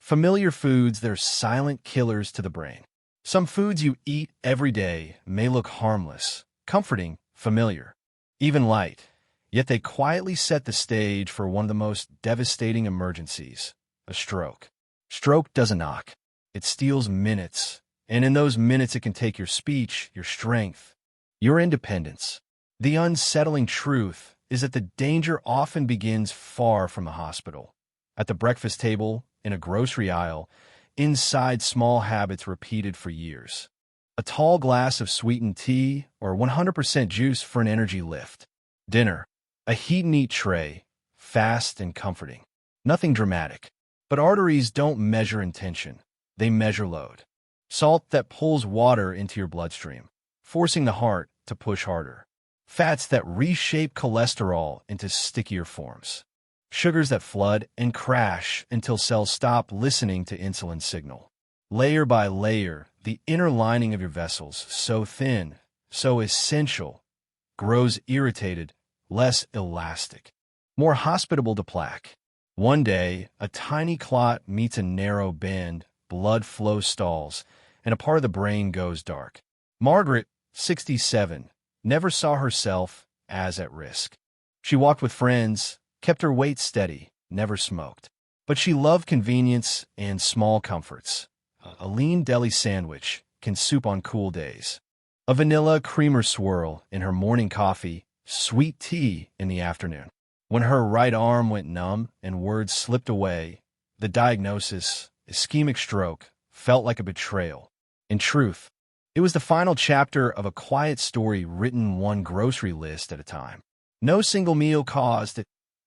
Familiar foods, they're silent killers to the brain. Some foods you eat every day may look harmless, comforting, familiar, even light, yet they quietly set the stage for one of the most devastating emergencies, a stroke. Stroke doesn't knock. It steals minutes, and in those minutes it can take your speech, your strength, your independence. The unsettling truth is that the danger often begins far from the hospital, at the breakfast table, in a grocery aisle, inside small habits repeated for years. A tall glass of sweetened tea or 100% juice for an energy lift. Dinner, a heat-and-eat tray, fast and comforting. Nothing dramatic. But arteries don't measure intention. They measure load. Salt that pulls water into your bloodstream, forcing the heart to push harder. Fats that reshape cholesterol into stickier forms. Sugars that flood and crash until cells stop listening to insulin signal. Layer by layer, the inner lining of your vessels, so thin, so essential, grows irritated, less elastic, more hospitable to plaque. One day, a tiny clot meets a narrow bend, blood flow stalls, and a part of the brain goes dark. Margaret, 67, never saw herself as at risk. She walked with friends, kept her weight steady, never smoked. But she loved convenience and small comforts. A lean deli sandwich, canned soup on cool days. A vanilla creamer swirl in her morning coffee, sweet tea in the afternoon. When her right arm went numb and words slipped away, the diagnosis, ischemic stroke, felt like a betrayal. In truth, it was the final chapter of a quiet story written one grocery list at a time. No single meal caused it.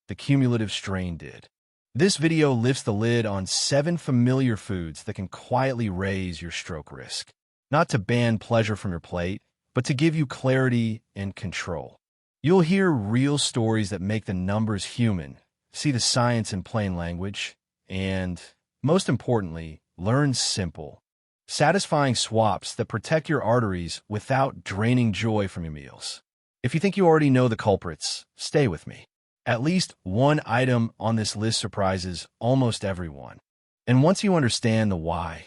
The cumulative strain did. This video lifts the lid on 7 familiar foods that can quietly raise your stroke risk. Not to ban pleasure from your plate, but to give you clarity and control. You'll hear real stories that make the numbers human, see the science in plain language, and, most importantly, learn simple, satisfying swaps that protect your arteries without draining joy from your meals. If you think you already know the culprits, stay with me. At least one item on this list surprises almost everyone. And once you understand the why,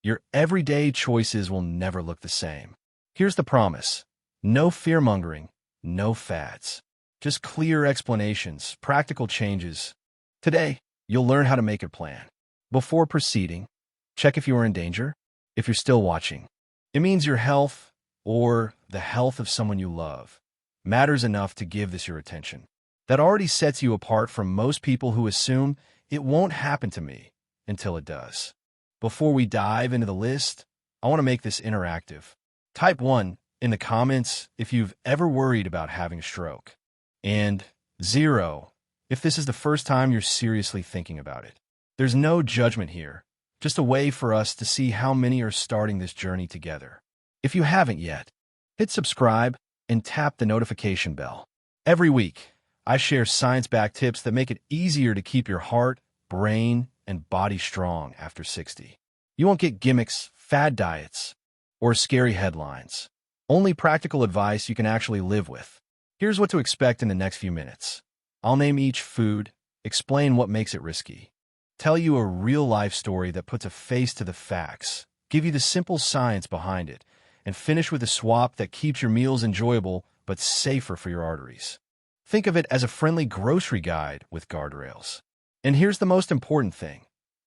your everyday choices will never look the same. Here's the promise. No fear-mongering, no fads. Just clear explanations, practical changes. Today, you'll learn how to make a plan. Before proceeding, check if you are in danger. If you're still watching, it means your health, or the health of someone you love, matters enough to give this your attention. That already sets you apart from most people who assume it won't happen to me until it does. Before we dive into the list, I want to make this interactive. Type 1 in the comments if you've ever worried about having a stroke, and 0 if this is the first time you're seriously thinking about it. There's no judgment here, just a way for us to see how many are starting this journey together. If you haven't yet, hit subscribe and tap the notification bell. Every week, I share science-backed tips that make it easier to keep your heart, brain, and body strong after 60. You won't get gimmicks, fad diets, or scary headlines. Only practical advice you can actually live with. Here's what to expect in the next few minutes. I'll name each food, explain what makes it risky, tell you a real-life story that puts a face to the facts, give you the simple science behind it, and finish with a swap that keeps your meals enjoyable but safer for your arteries. Think of it as a friendly grocery guide with guardrails. And here's the most important thing.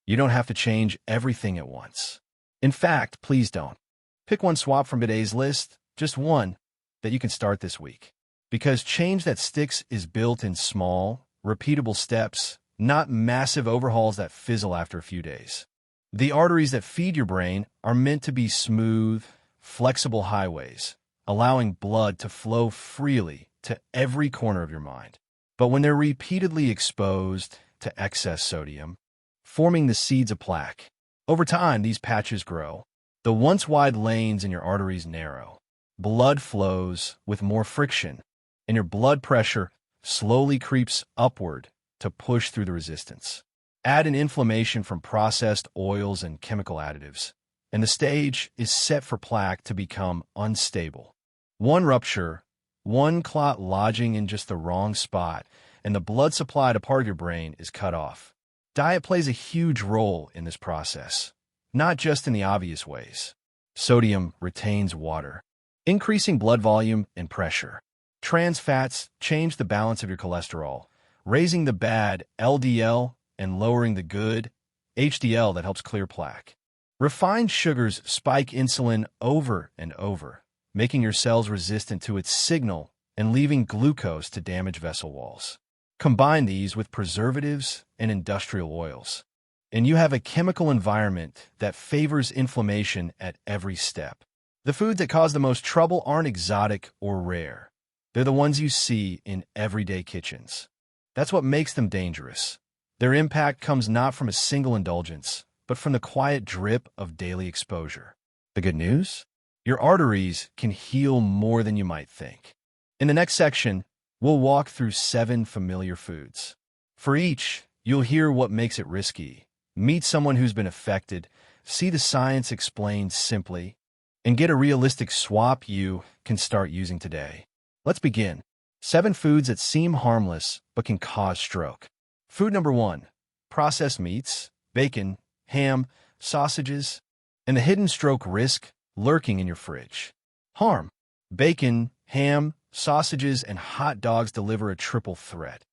You don't have to change everything at once. In fact, please don't. Pick one swap from today's list, just one, that you can start this week. Because change that sticks is built in small, repeatable steps, not massive overhauls that fizzle after a few days. The arteries that feed your brain are meant to be smooth, flexible highways, allowing blood to flow freely to every corner of your mind. But when they're repeatedly exposed to excess sodium, forming the seeds of plaque, over time these patches grow. The once wide lanes in your arteries narrow. Blood flows with more friction, and your blood pressure slowly creeps upward to push through the resistance. Add an inflammation from processed oils and chemical additives, and the stage is set for plaque to become unstable. One rupture, one clot lodging in just the wrong spot, and the blood supply to part of your brain is cut off. Diet plays a huge role in this process, not just in the obvious ways. Sodium retains water, increasing blood volume and pressure. Trans fats change the balance of your cholesterol, raising the bad LDL and lowering the good HDL that helps clear plaque. Refined sugars spike insulin over and over, making your cells resistant to its signal and leaving glucose to damage vessel walls. Combine these with preservatives and industrial oils, and you have a chemical environment that favors inflammation at every step. The foods that cause the most trouble aren't exotic or rare. They're the ones you see in everyday kitchens. That's what makes them dangerous. Their impact comes not from a single indulgence, but from the quiet drip of daily exposure. The good news? Your arteries can heal more than you might think. In the next section, we'll walk through 7 familiar foods. For each, you'll hear what makes it risky, meet someone who's been affected, see the science explained simply, and get a realistic swap you can start using today. Let's begin. 7 foods that seem harmless but can cause stroke. Food number 1, processed meats, bacon, ham, sausages, and the hidden stroke risk lurking in your fridge. Harm. Bacon, ham, sausages, and hot dogs deliver a triple threat: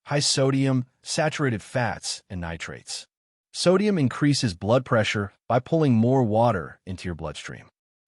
high sodium, saturated fats, and nitrates. Sodium increases blood pressure by pulling more water into your bloodstream.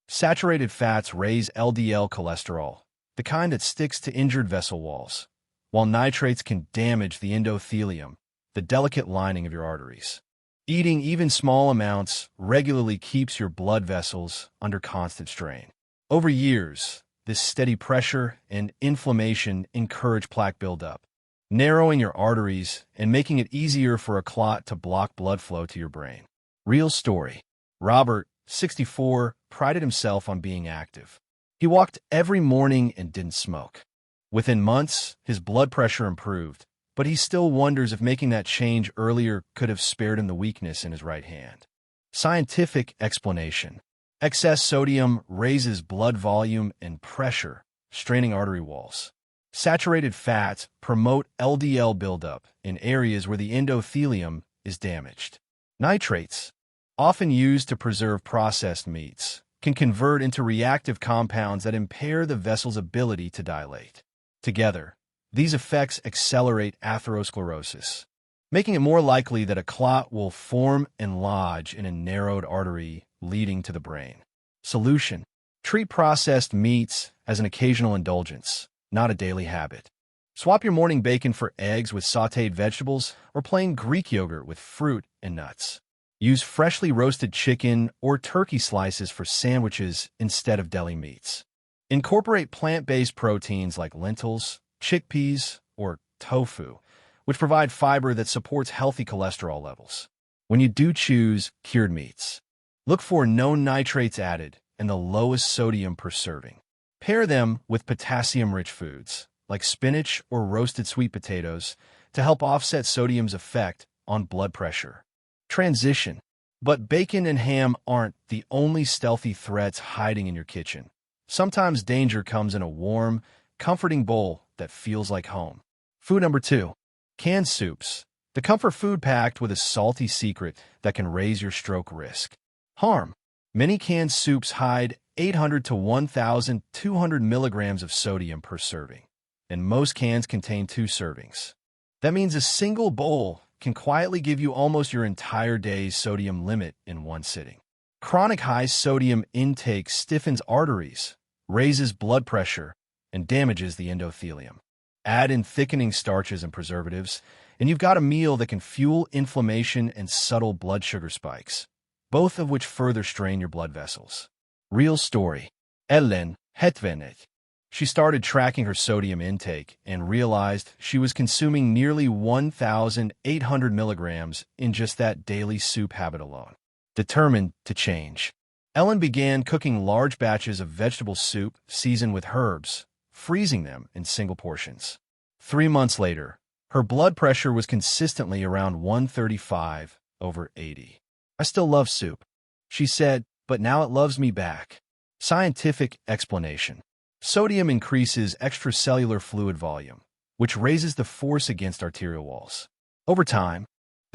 Saturated fats raise LDL cholesterol, the kind that sticks to injured vessel walls, while nitrates can damage the endothelium, the delicate lining of your arteries. Eating even small amounts regularly keeps your blood vessels under constant strain. Over years, this steady pressure and inflammation encourage plaque buildup, narrowing your arteries and making it easier for a clot to block blood flow to your brain. Real story. Robert, 64, prided himself on being active. He walked every morning and didn't smoke. Within months, his blood pressure improved, but he still wonders if making that change earlier could have spared him the weakness in his right hand. Scientific explanation. Excess sodium raises blood volume and pressure, straining artery walls. Saturated fats promote LDL buildup in areas where the endothelium is damaged. Nitrates, often used to preserve processed meats, can convert into reactive compounds that impair the vessel's ability to dilate. Together, these effects accelerate atherosclerosis, making it more likely that a clot will form and lodge in a narrowed artery leading to the brain. Solution. Treat processed meats as an occasional indulgence, not a daily habit. Swap your morning bacon for eggs with sautéed vegetables or plain Greek yogurt with fruit and nuts. Use freshly roasted chicken or turkey slices for sandwiches instead of deli meats. Incorporate plant-based proteins like lentils, chickpeas, or tofu, which provide fiber that supports healthy cholesterol levels. When you do choose cured meats, look for no nitrates added and the lowest sodium per serving. Pair them with potassium-rich foods, like spinach or roasted sweet potatoes, to help offset sodium's effect on blood pressure. Transition. But bacon and ham aren't the only stealthy threats hiding in your kitchen. Sometimes danger comes in a warm, comforting bowl that feels like home. Food number 2, canned soups. The comfort food packed with a salty secret that can raise your stroke risk. Harm. Many canned soups hide 800 to 1,200 milligrams of sodium per serving, and most cans contain 2 servings. That means a single bowl can quietly give you almost your entire day's sodium limit in one sitting. Chronic high sodium intake stiffens arteries, raises blood pressure, and damages the endothelium. Add in thickening starches and preservatives, and you've got a meal that can fuel inflammation and subtle blood sugar spikes, both of which further strain your blood vessels. Real story. Ellen Hetvenet. She started tracking her sodium intake and realized she was consuming nearly 1,800 milligrams in just that daily soup habit alone. Determined to change, Ellen began cooking large batches of vegetable soup seasoned with herbs, freezing them in single portions. 3 months later, her blood pressure was consistently around 135/80. "I still love soup," she said, "but now it loves me back." Scientific explanation. Sodium increases extracellular fluid volume, which raises the force against arterial walls. Over time,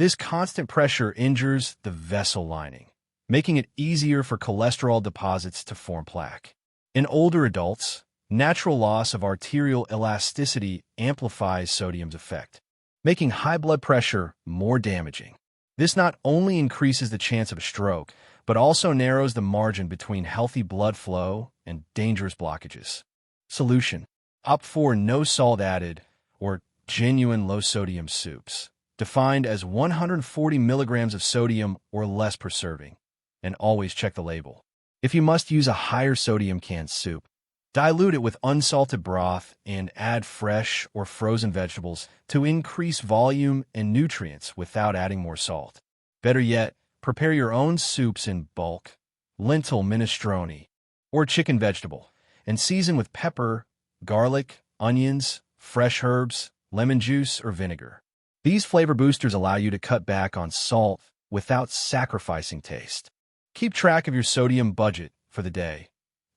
This constant pressure injures the vessel lining, making it easier for cholesterol deposits to form plaque. In older adults, natural loss of arterial elasticity amplifies sodium's effect, making high blood pressure more damaging. This not only increases the chance of a stroke, but also narrows the margin between healthy blood flow and dangerous blockages. Solution: opt for no salt added or genuine low-sodium soups, defined as 140 milligrams of sodium or less per serving, and always check the label. If you must use a higher sodium canned soup, dilute it with unsalted broth and add fresh or frozen vegetables to increase volume and nutrients without adding more salt. Better yet, prepare your own soups in bulk, lentil minestrone, or chicken vegetable, and season with pepper, garlic, onions, fresh herbs, lemon juice, or vinegar. These flavor boosters allow you to cut back on salt without sacrificing taste. Keep track of your sodium budget for the day.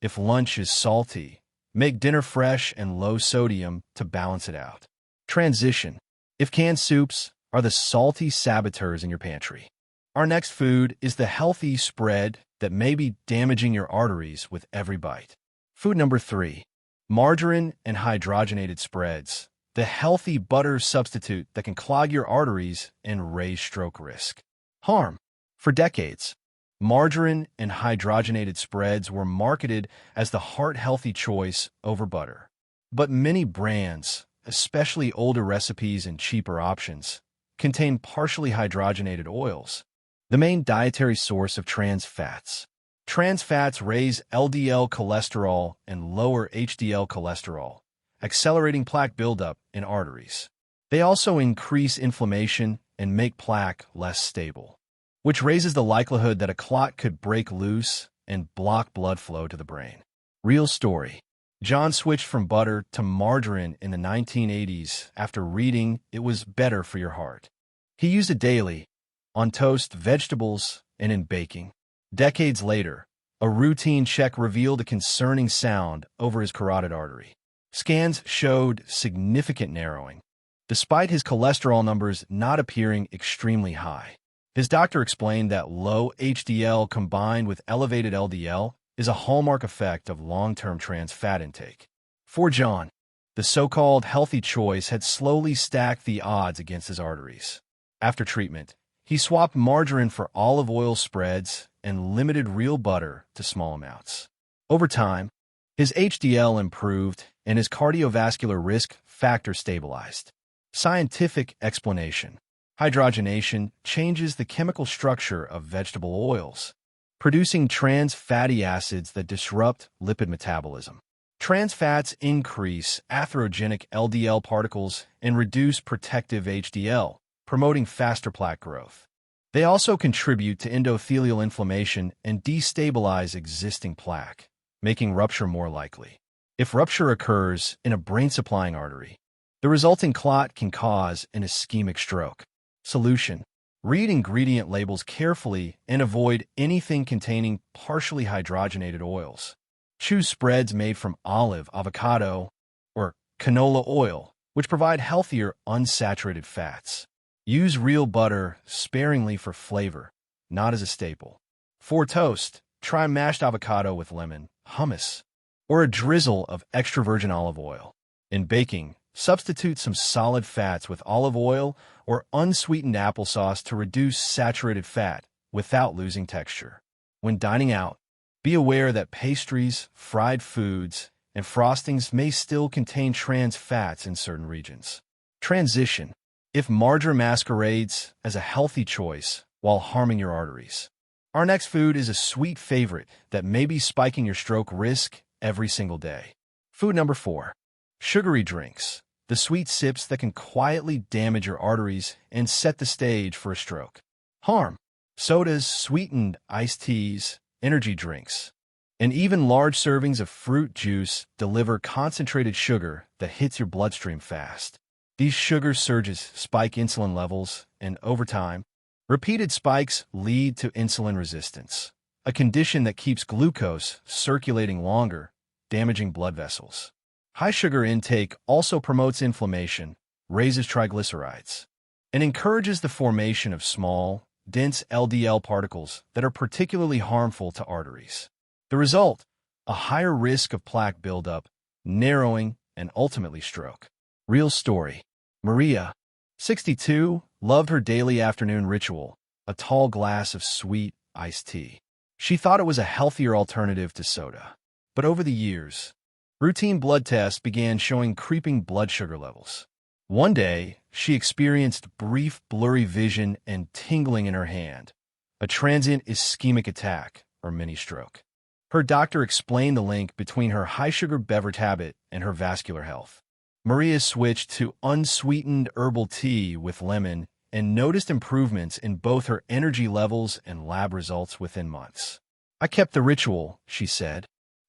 If lunch is salty, make dinner fresh and low sodium to balance it out. Transition: if canned soups are the salty saboteurs in your pantry, our next food is the healthy spread that may be damaging your arteries with every bite. Food number 3. Margarine and hydrogenated spreads, the healthy butter substitute that can clog your arteries and raise stroke risk. Harm: for decades, margarine and hydrogenated spreads were marketed as the heart-healthy choice over butter. But many brands, especially older recipes and cheaper options, contain partially hydrogenated oils, the main dietary source of trans fats. Trans fats raise LDL cholesterol and lower HDL cholesterol, accelerating plaque buildup in arteries. They also increase inflammation and make plaque less stable, which raises the likelihood that a clot could break loose and block blood flow to the brain. Real story: John switched from butter to margarine in the 1980s after reading it was better for your heart. He used it daily, on toast, vegetables, and in baking. Decades later, a routine check revealed a concerning sound over his carotid artery. Scans showed significant narrowing, despite his cholesterol numbers not appearing extremely high. His doctor explained that low HDL combined with elevated LDL is a hallmark effect of long-term trans fat intake. For John, the so-called healthy choice had slowly stacked the odds against his arteries. After treatment, he swapped margarine for olive oil spreads and limited real butter to small amounts. Over time, his HDL improved and his cardiovascular risk factor stabilized. Scientific explanation: hydrogenation changes the chemical structure of vegetable oils, producing trans fatty acids that disrupt lipid metabolism. Trans fats increase atherogenic LDL particles and reduce protective HDL, promoting faster plaque growth. They also contribute to endothelial inflammation and destabilize existing plaque, making rupture more likely. If rupture occurs in a brain-supplying artery, the resulting clot can cause an ischemic stroke. Solution: read ingredient labels carefully and avoid anything containing partially hydrogenated oils. Choose spreads made from olive, avocado, or canola oil, which provide healthier unsaturated fats. Use real butter sparingly for flavor, not as a staple. For toast, try mashed avocado with lemon, hummus, or a drizzle of extra virgin olive oil. In baking, substitute some solid fats with olive oil or unsweetened applesauce to reduce saturated fat without losing texture. When dining out, be aware that pastries, fried foods, and frostings may still contain trans fats in certain regions. Transition: if margarine masquerades as a healthy choice while harming your arteries, our next food is a sweet favorite that may be spiking your stroke risk every single day. Food number 4. Sugary drinks, the sweet sips that can quietly damage your arteries and set the stage for a stroke. Harm: sodas, sweetened iced teas, energy drinks, and even large servings of fruit juice deliver concentrated sugar that hits your bloodstream fast. These sugar surges spike insulin levels, and over time, repeated spikes lead to insulin resistance, a condition that keeps glucose circulating longer, damaging blood vessels. High sugar intake also promotes inflammation, raises triglycerides, and encourages the formation of small, dense LDL particles that are particularly harmful to arteries. The result? A higher risk of plaque buildup, narrowing, and ultimately stroke. Real story. Maria, 62, loved her daily afternoon ritual, a tall glass of sweet iced tea. She thought it was a healthier alternative to soda. But over the years, routine blood tests began showing creeping blood sugar levels. One day, she experienced brief blurry vision and tingling in her hand, a transient ischemic attack or mini-stroke. Her doctor explained the link between her high-sugar beverage habit and her vascular health. Maria switched to unsweetened herbal tea with lemon and noticed improvements in both her energy levels and lab results within months. "I kept the ritual," she said,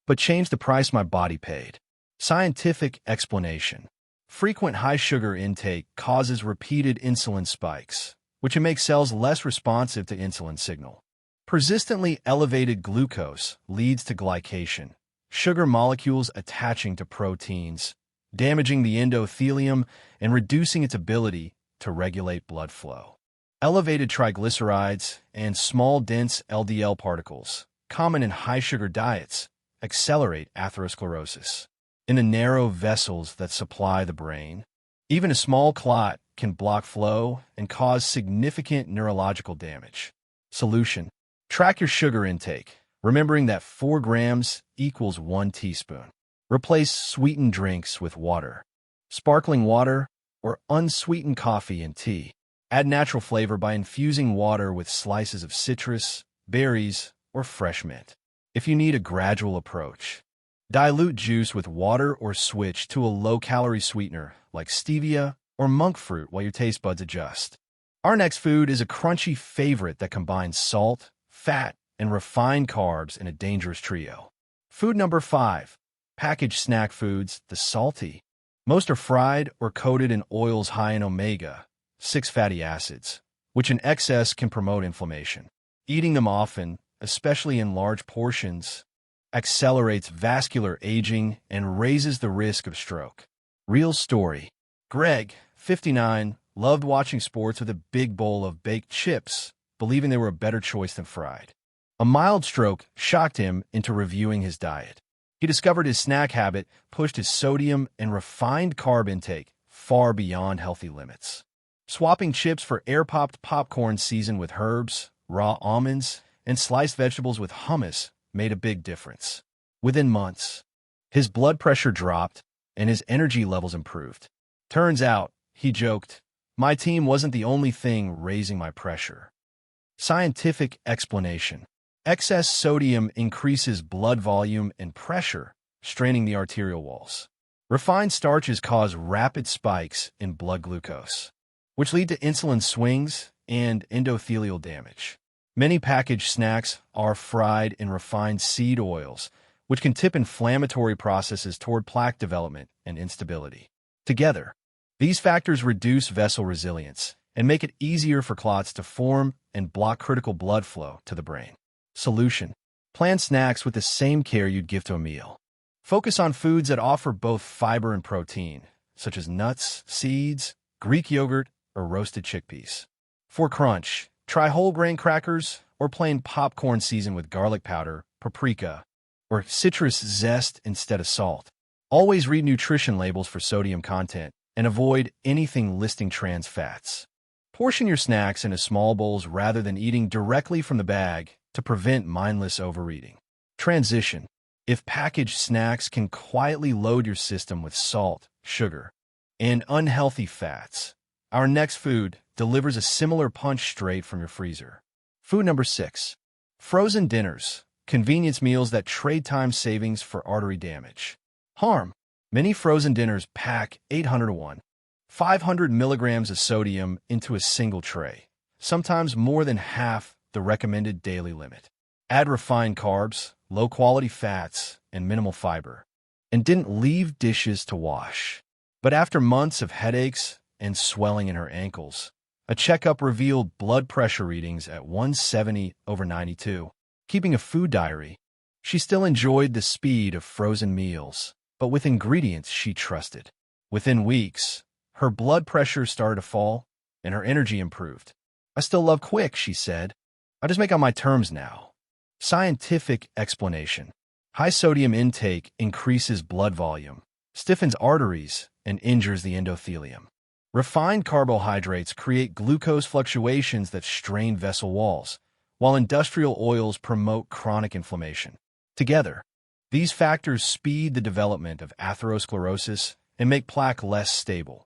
"but changed the price my body paid." Scientific explanation. Frequent high-sugar intake causes repeated insulin spikes, which makes cells less responsive to insulin signal. Persistently elevated glucose leads to glycation, sugar molecules attaching to proteins, damaging the endothelium and reducing its ability to regulate blood flow. Elevated triglycerides and small dense LDL particles, common in high-sugar diets, accelerate atherosclerosis. In the narrow vessels that supply the brain, even a small clot can block flow and cause significant neurological damage. Solution. Track your sugar intake, remembering that 4 grams equals 1 teaspoon. Replace sweetened drinks with water, sparkling water, or unsweetened coffee and tea. Add natural flavor by infusing water with slices of citrus, berries, or fresh mint. If you need a gradual approach, dilute juice with water or switch to a low-calorie sweetener like stevia or monk fruit while your taste buds adjust. Our next food is a crunchy favorite that combines salt, fat, and refined carbs in a dangerous trio. Food number 5. Packaged snack foods, the salty. Most are fried or coated in oils high in omega-6 fatty acids, which in excess can promote inflammation. Eating them often, especially in large portions, accelerates vascular aging and raises the risk of stroke. Real story. Greg, 59, loved watching sports with a big bowl of baked chips, believing they were a better choice than fried. A mild stroke shocked him into reviewing his diet. He discovered his snack habit pushed his sodium and refined carb intake far beyond healthy limits. Swapping chips for air-popped popcorn seasoned with herbs, raw almonds, and sliced vegetables with hummus made a big difference. Within months, his blood pressure dropped and his energy levels improved. Turns out, he joked, "My team wasn't the only thing raising my pressure." Scientific explanation. Excess sodium increases blood volume and pressure, straining the arterial walls. Refined starches cause rapid spikes in blood glucose, which lead to insulin swings and endothelial damage. Many packaged snacks are fried in refined seed oils, which can tip inflammatory processes toward plaque development and instability. Together, these factors reduce vessel resilience and make it easier for clots to form and block critical blood flow to the brain. Solution. Plan snacks with the same care you'd give to a meal. Focus on foods that offer both fiber and protein, such as nuts, seeds, Greek yogurt, or roasted chickpeas. For crunch, try whole grain crackers or plain popcorn seasoned with garlic powder, paprika, or citrus zest instead of salt. Always read nutrition labels for sodium content and avoid anything listing trans fats. Portion your snacks into small bowls rather than eating directly from the bag to prevent mindless overeating. Transition. If packaged snacks can quietly load your system with salt, sugar, and unhealthy fats, our next food delivers a similar punch straight from your freezer. Food number 6. Frozen dinners, convenience meals that trade time savings for artery damage. Harm. Many frozen dinners pack 800 to 500 milligrams of sodium into a single tray, sometimes more than half the recommended daily limit. Add refined carbs, low-quality fats, and minimal fiber, and didn't leave dishes to wash. But after months of headaches and swelling in her ankles, a checkup revealed blood pressure readings at 170/92. Keeping a food diary, she still enjoyed the speed of frozen meals, but with ingredients she trusted. Within weeks, her blood pressure started to fall, and her energy improved. "I still love quick," she said. "I just make on my terms now." Scientific explanation. High sodium intake increases blood volume, stiffens arteries, and injures the endothelium. Refined carbohydrates create glucose fluctuations that strain vessel walls, while industrial oils promote chronic inflammation. Together, these factors speed the development of atherosclerosis and make plaque less stable,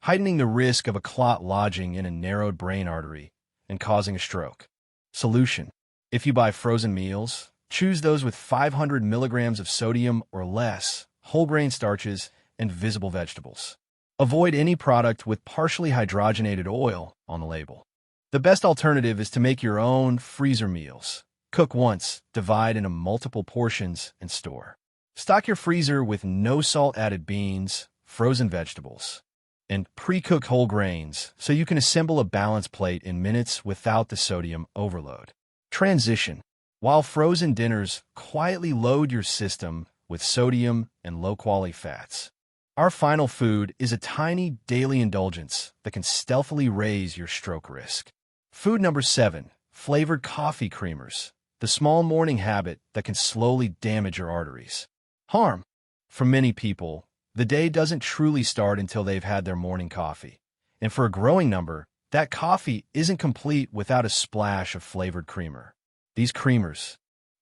heightening the risk of a clot lodging in a narrowed brain artery and causing a stroke. Solution. If you buy frozen meals, choose those with 500 milligrams of sodium or less, whole grain starches, and visible vegetables. Avoid any product with partially hydrogenated oil on the label. The best alternative is to make your own freezer meals. Cook once, divide into multiple portions, and store. Stock your freezer with no salt-added beans, frozen vegetables, and pre-cooked whole grains so you can assemble a balanced plate in minutes without the sodium overload. Transition. While frozen dinners quietly load your system with sodium and low-quality fats, our final food is a tiny daily indulgence that can stealthily raise your stroke risk. Food number 7, flavored coffee creamers, the small morning habit that can slowly damage your arteries. Harm. For many people, the day doesn't truly start until they've had their morning coffee. And for a growing number, that coffee isn't complete without a splash of flavored creamer. These creamers,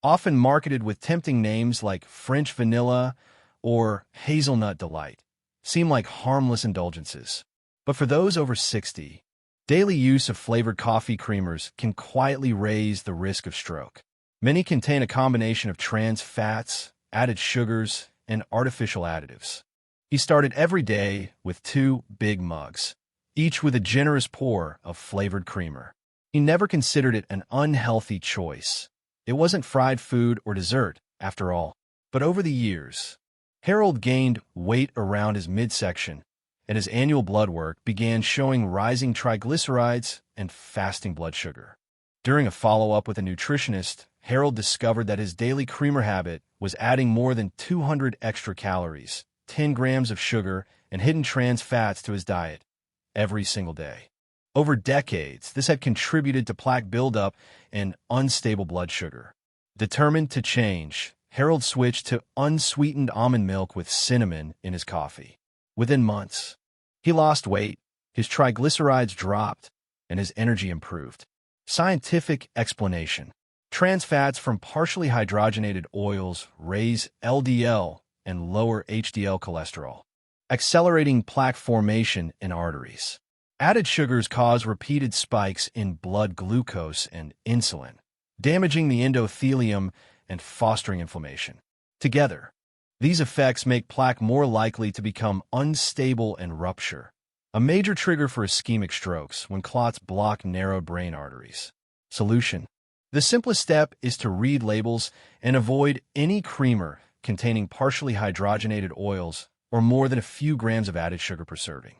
often marketed with tempting names like French vanilla or hazelnut delight, seem like harmless indulgences. But for those over 60, daily use of flavored coffee creamers can quietly raise the risk of stroke. Many contain a combination of trans fats, added sugars, and artificial additives. He started every day with 2 big mugs, each with a generous pour of flavored creamer. He never considered it an unhealthy choice. It wasn't fried food or dessert, after all. But over the years, Harold gained weight around his midsection, and his annual blood work began showing rising triglycerides and fasting blood sugar. During a follow-up with a nutritionist, Harold discovered that his daily creamer habit was adding more than 200 extra calories, 10 grams of sugar, and hidden trans fats to his diet every single day. Over decades, this had contributed to plaque buildup and unstable blood sugar. Determined to change, Harold switched to unsweetened almond milk with cinnamon in his coffee. Within months, he lost weight, his triglycerides dropped, and his energy improved. Scientific explanation. Trans fats from partially hydrogenated oils raise LDL and lower HDL cholesterol, accelerating plaque formation in arteries. Added sugars cause repeated spikes in blood glucose and insulin, damaging the endothelium and fostering inflammation. Together, these effects make plaque more likely to become unstable and rupture, a major trigger for ischemic strokes when clots block narrowed brain arteries. Solution. The simplest step is to read labels and avoid any creamer containing partially hydrogenated oils or more than a few grams of added sugar per serving.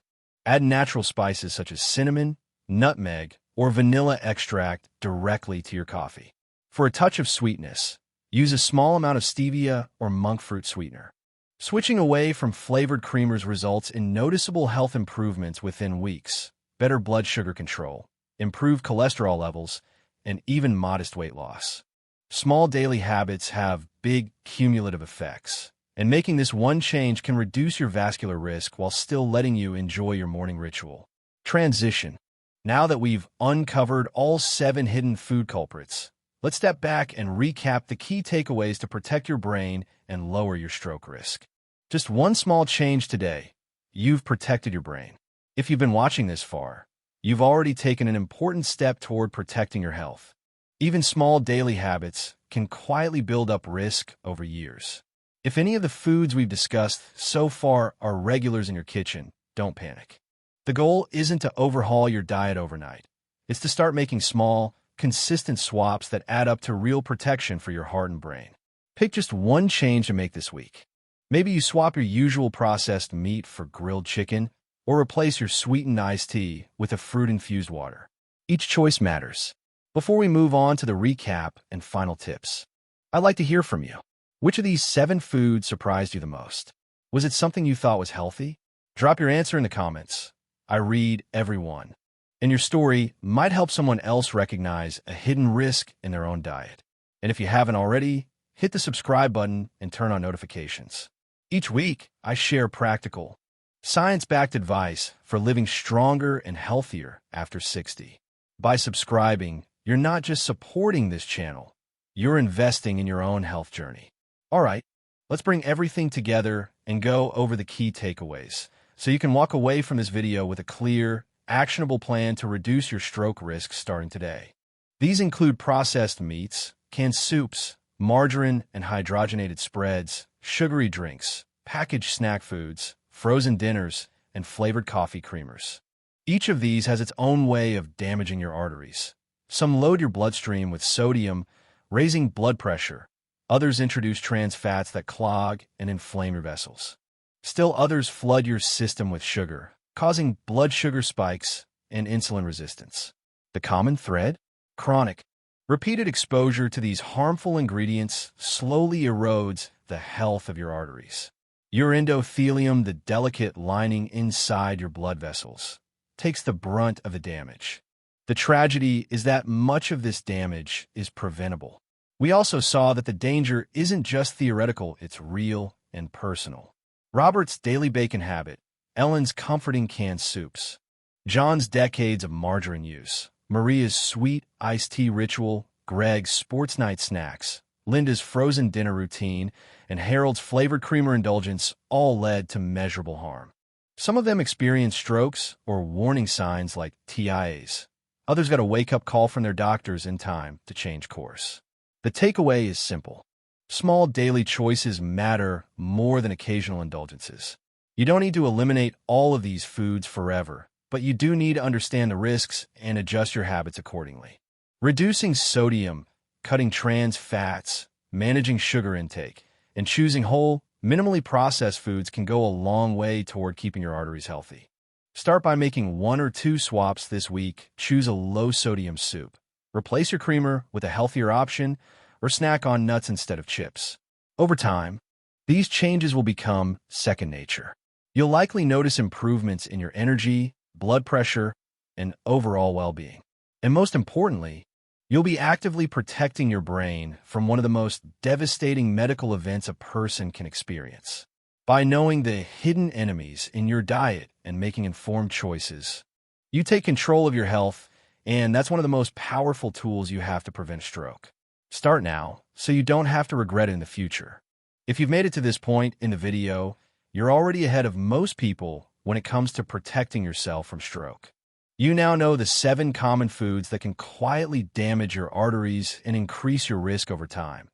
Add natural spices such as cinnamon, nutmeg, or vanilla extract directly to your coffee. For a touch of sweetness, use a small amount of stevia or monk fruit sweetener. Switching away from flavored creamers results in noticeable health improvements within weeks, better blood sugar control, improved cholesterol levels, and even modest weight loss. Small daily habits have big cumulative effects, and making this one change can reduce your vascular risk while still letting you enjoy your morning ritual. Transition. Now that we've uncovered all 7 hidden food culprits, let's step back and recap the key takeaways to protect your brain and lower your stroke risk. Just one small change today, you've protected your brain. If you've been watching this far, you've already taken an important step toward protecting your health. Even small daily habits can quietly build up risk over years. If any of the foods we've discussed so far are regulars in your kitchen, don't panic. The goal isn't to overhaul your diet overnight. It's to start making small, consistent swaps that add up to real protection for your heart and brain. Pick just one change to make this week. Maybe you swap your usual processed meat for grilled chicken, or replace your sweetened iced tea with a fruit-infused water. Each choice matters. Before we move on to the recap and final tips, I'd like to hear from you. Which of these 7 foods surprised you the most? Was it something you thought was healthy? Drop your answer in the comments. I read every one. And your story might help someone else recognize a hidden risk in their own diet. And if you haven't already, hit the subscribe button and turn on notifications. Each week, I share practical, science-backed advice for living stronger and healthier after 60. By subscribing, you're not just supporting this channel, you're investing in your own health journey. All right, let's bring everything together and go over the key takeaways, so you can walk away from this video with a clear, actionable plan to reduce your stroke risk starting today. These include processed meats, canned soups, margarine and hydrogenated spreads, sugary drinks, packaged snack foods, frozen dinners, and flavored coffee creamers. Each of these has its own way of damaging your arteries. Some load your bloodstream with sodium, raising blood pressure. Others introduce trans fats that clog and inflame your vessels. Still others flood your system with sugar, causing blood sugar spikes and insulin resistance. The common thread? Chronic. Repeated exposure to these harmful ingredients slowly erodes the health of your arteries. Your endothelium, the delicate lining inside your blood vessels, takes the brunt of the damage. The tragedy is that much of this damage is preventable. We also saw that the danger isn't just theoretical, it's real and personal. Robert's daily bacon habit, Ellen's comforting canned soups, John's decades of margarine use, Maria's sweet iced tea ritual, Greg's sports night snacks, Linda's frozen dinner routine, and Harold's flavored creamer indulgence all led to measurable harm. Some of them experienced strokes or warning signs like TIAs. Others got a wake-up call from their doctors in time to change course. The takeaway is simple. Small daily choices matter more than occasional indulgences. You don't need to eliminate all of these foods forever, but you do need to understand the risks and adjust your habits accordingly. Reducing sodium, cutting trans fats, managing sugar intake, and choosing whole, minimally processed foods can go a long way toward keeping your arteries healthy. Start by making 1 or 2 swaps this week. Choose a low-sodium soup. Replace your creamer with a healthier option, or snack on nuts instead of chips. Over time, these changes will become second nature. You'll likely notice improvements in your energy, blood pressure, and overall well-being. And most importantly, you'll be actively protecting your brain from one of the most devastating medical events a person can experience. By knowing the hidden enemies in your diet and making informed choices, you take control of your health, and that's one of the most powerful tools you have to prevent stroke. Start now, so you don't have to regret it in the future. If you've made it to this point in the video, you're already ahead of most people when it comes to protecting yourself from stroke. You now know the 7 common foods that can quietly damage your arteries and increase your risk over time.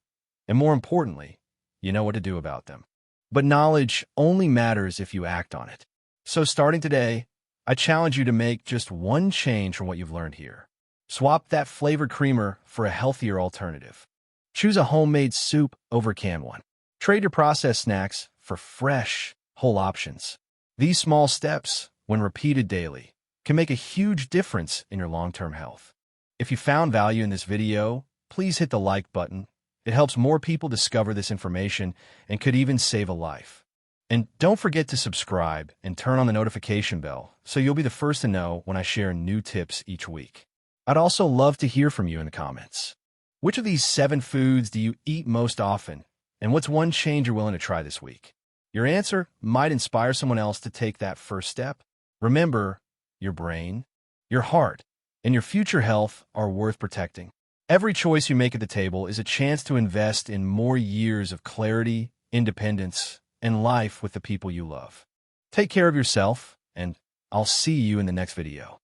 And more importantly, you know what to do about them. But knowledge only matters if you act on it. So starting today, I challenge you to make just one change from what you've learned here. Swap that flavored creamer for a healthier alternative. Choose a homemade soup over canned one. Trade your processed snacks for fresh, whole options. These small steps, when repeated daily, can make a huge difference in your long-term health. If you found value in this video, please hit the like button. It helps more people discover this information and could even save a life. And don't forget to subscribe and turn on the notification bell so you'll be the first to know when I share new tips each week. I'd also love to hear from you in the comments. Which of these 7 foods do you eat most often, and what's one change you're willing to try this week? Your answer might inspire someone else to take that first step. Remember, your brain, your heart, and your future health are worth protecting. Every choice you make at the table is a chance to invest in more years of clarity, independence, and life with the people you love. Take care of yourself, and I'll see you in the next video.